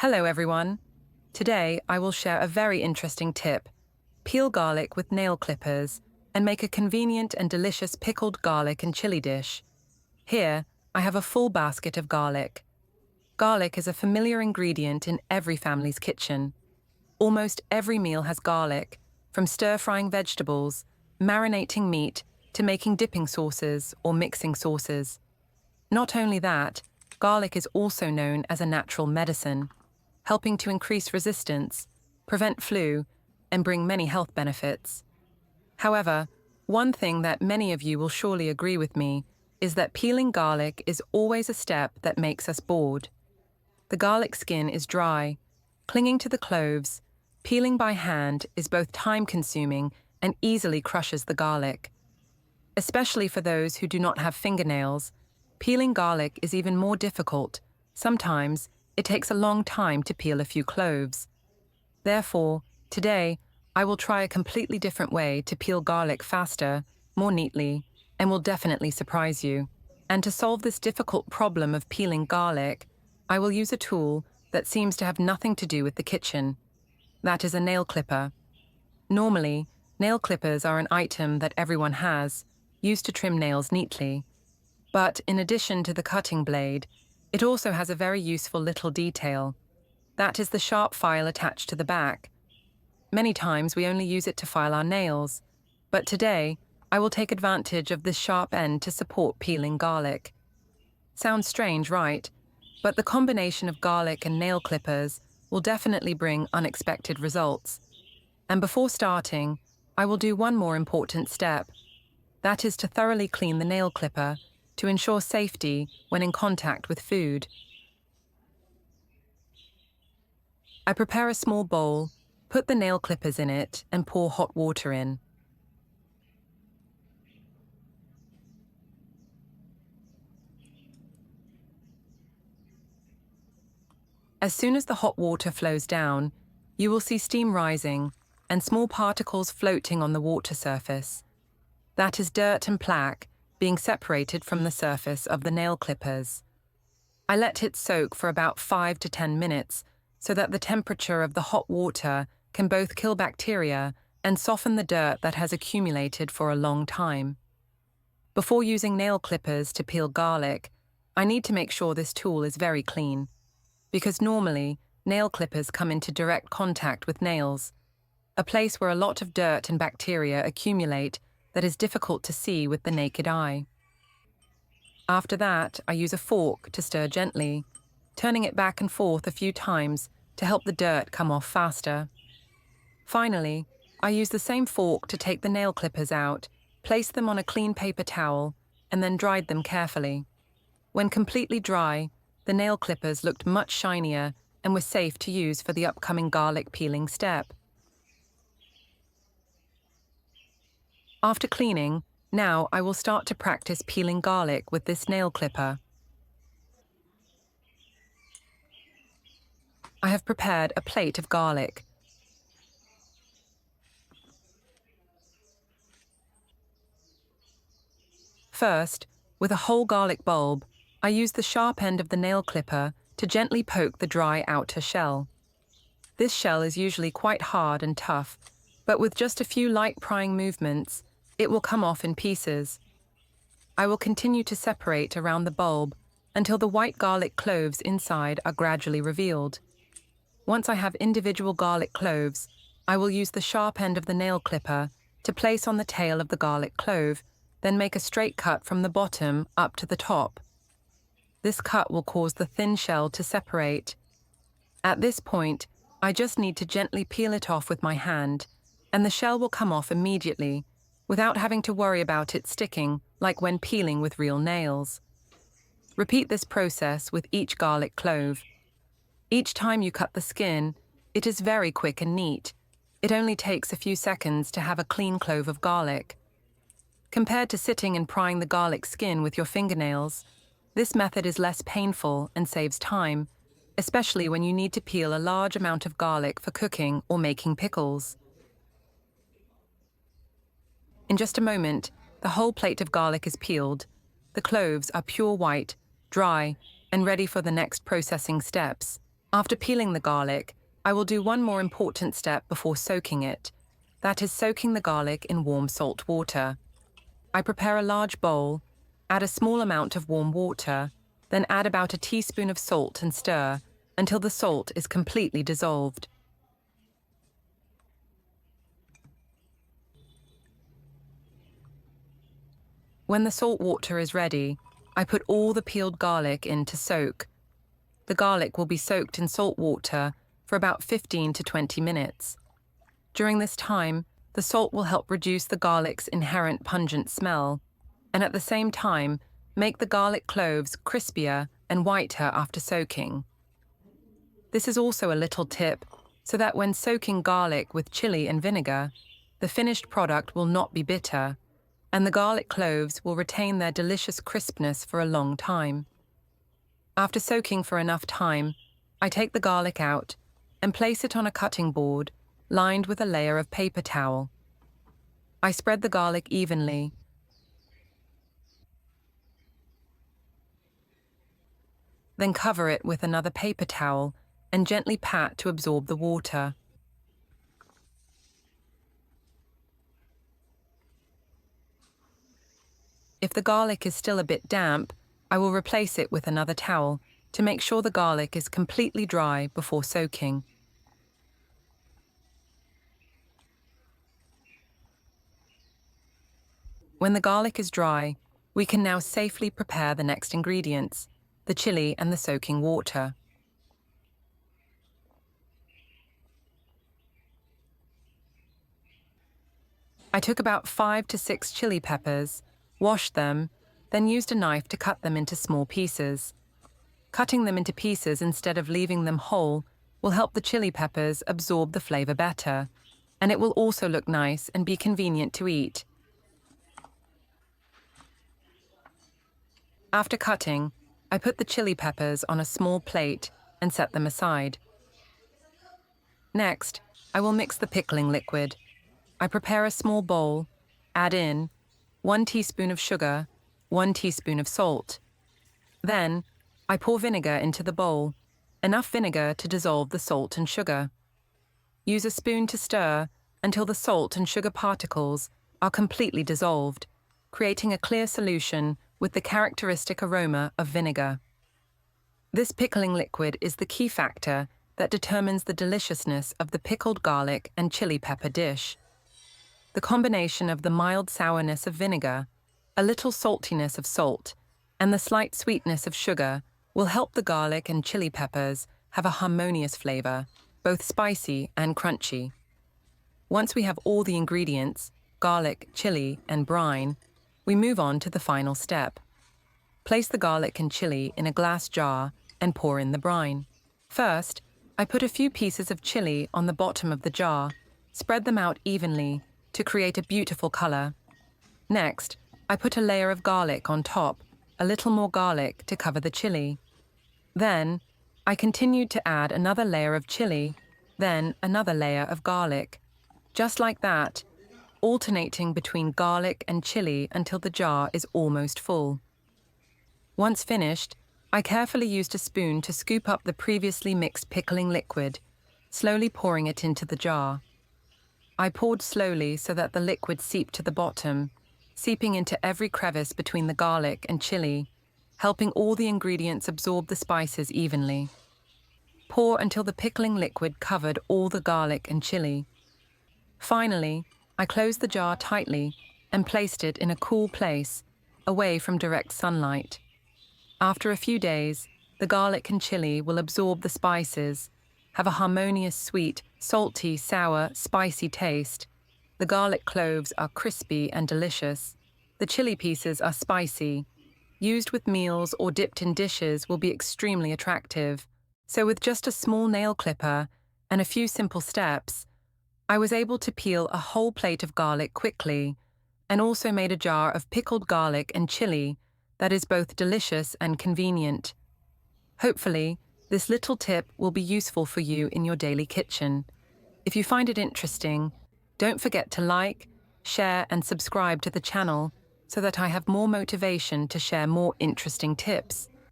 Hello everyone. Today I will share a very interesting tip. Peel garlic with nail clippers and make a convenient and delicious pickled garlic and chili dish. Here, I have a full basket of garlic. Garlic is a familiar ingredient in every family's kitchen. Almost every meal has garlic, from stir-frying vegetables, marinating meat, to making dipping sauces or mixing sauces. Not only that, garlic is also known as a natural medicine, helping to increase resistance, prevent flu, and bring many health benefits. However, one thing that many of you will surely agree with me is that peeling garlic is always a step that makes us bored. The garlic skin is dry, clinging to the cloves. Peeling by hand is both time-consuming and easily crushes the garlic. Especially for those who do not have fingernails, peeling garlic is even more difficult. Sometimes, it takes a long time to peel a few cloves. Therefore, today, I will try a completely different way to peel garlic faster, more neatly, and will definitely surprise you. And to solve this difficult problem of peeling garlic, I will use a tool that seems to have nothing to do with the kitchen. That is a nail clipper. Normally, nail clippers are an item that everyone has, used to trim nails neatly. But in addition to the cutting blade, it also has a very useful little detail. That is the sharp file attached to the back. Many times we only use it to file our nails, but today I will take advantage of this sharp end to support peeling garlic. Sounds strange, right? But the combination of garlic and nail clippers will definitely bring unexpected results. And before starting, I will do one more important step. That is to thoroughly clean the nail clipper to ensure safety when in contact with food. I prepare a small bowl, put the nail clippers in it, and pour hot water in. As soon as the hot water flows down, you will see steam rising and small particles floating on the water surface. That is dirt and plaque being separated from the surface of the nail clippers. I let it soak for about 5 to 10 minutes so that the temperature of the hot water can both kill bacteria and soften the dirt that has accumulated for a long time. Before using nail clippers to peel garlic, I need to make sure this tool is very clean, because normally nail clippers come into direct contact with nails, a place where a lot of dirt and bacteria accumulate that is difficult to see with the naked eye. After that, I use a fork to stir gently, turning it back and forth a few times to help the dirt come off faster. Finally, I use the same fork to take the nail clippers out, place them on a clean paper towel, and then dried them carefully. When completely dry, the nail clippers looked much shinier and were safe to use for the upcoming garlic peeling step. After cleaning, now I will start to practice peeling garlic with this nail clipper. I have prepared a plate of garlic. First, with a whole garlic bulb, I use the sharp end of the nail clipper to gently poke the dry outer shell. This shell is usually quite hard and tough, but with just a few light prying movements, it will come off in pieces. I will continue to separate around the bulb until the white garlic cloves inside are gradually revealed. Once I have individual garlic cloves, I will use the sharp end of the nail clipper to place on the tail of the garlic clove, then make a straight cut from the bottom up to the top. This cut will cause the thin shell to separate. At this point, I just need to gently peel it off with my hand, and the shell will come off immediately, without having to worry about it sticking like when peeling with real nails. Repeat this process with each garlic clove. Each time you cut the skin, it is very quick and neat. It only takes a few seconds to have a clean clove of garlic. Compared to sitting and prying the garlic skin with your fingernails, this method is less painful and saves time, especially when you need to peel a large amount of garlic for cooking or making pickles. In just a moment, the whole plate of garlic is peeled. The cloves are pure white, dry, and ready for the next processing steps. After peeling the garlic, I will do one more important step before soaking it. That is soaking the garlic in warm salt water. I prepare a large bowl, add a small amount of warm water, then add about a teaspoon of salt and stir until the salt is completely dissolved. When the salt water is ready, I put all the peeled garlic in to soak. The garlic will be soaked in salt water for about 15 to 20 minutes. During this time, the salt will help reduce the garlic's inherent pungent smell, and at the same time, make the garlic cloves crispier and whiter after soaking. This is also a little tip, so that when soaking garlic with chili and vinegar, the finished product will not be bitter, and the garlic cloves will retain their delicious crispness for a long time. After soaking for enough time, I take the garlic out and place it on a cutting board lined with a layer of paper towel. I spread the garlic evenly, then cover it with another paper towel and gently pat to absorb the water. If the garlic is still a bit damp, I will replace it with another towel to make sure the garlic is completely dry before soaking. When the garlic is dry, we can now safely prepare the next ingredients, the chili and the soaking water. I took about 5 to 6 chili peppers, washed them, then used a knife to cut them into small pieces. Cutting them into pieces instead of leaving them whole will help the chili peppers absorb the flavor better, and it will also look nice and be convenient to eat. After cutting, I put the chili peppers on a small plate and set them aside. Next, I will mix the pickling liquid. I prepare a small bowl, add in 1 teaspoon of sugar, 1 teaspoon of salt. Then, I pour vinegar into the bowl, enough vinegar to dissolve the salt and sugar. Use a spoon to stir until the salt and sugar particles are completely dissolved, creating a clear solution with the characteristic aroma of vinegar. This pickling liquid is the key factor that determines the deliciousness of the pickled garlic and chili pepper dish. The combination of the mild sourness of vinegar, a little saltiness of salt, and the slight sweetness of sugar will help the garlic and chili peppers have a harmonious flavor, both spicy and crunchy. Once we have all the ingredients, garlic, chili, and brine, we move on to the final step. Place the garlic and chili in a glass jar and pour in the brine. First, I put a few pieces of chili on the bottom of the jar, spread them out evenly to create a beautiful color. Next, I put a layer of garlic on top, a little more garlic to cover the chili. Then, I continued to add another layer of chili, then another layer of garlic. Just like that, alternating between garlic and chili until the jar is almost full. Once finished, I carefully used a spoon to scoop up the previously mixed pickling liquid, slowly pouring it into the jar. I poured slowly so that the liquid seeped to the bottom, seeping into every crevice between the garlic and chili, helping all the ingredients absorb the spices evenly. Pour until the pickling liquid covered all the garlic and chili. Finally, I closed the jar tightly and placed it in a cool place, away from direct sunlight. After a few days, the garlic and chili will absorb the spices, have a harmonious sweet, salty, sour, spicy taste. The garlic cloves are crispy and delicious. The chili pieces are spicy. Used with meals or dipped in dishes will be extremely attractive. So with just a small nail clipper and a few simple steps, I was able to peel a whole plate of garlic quickly and also made a jar of pickled garlic and chili that is both delicious and convenient. Hopefully, this little tip will be useful for you in your daily kitchen. If you find it interesting, don't forget to like, share, and subscribe to the channel so that I have more motivation to share more interesting tips.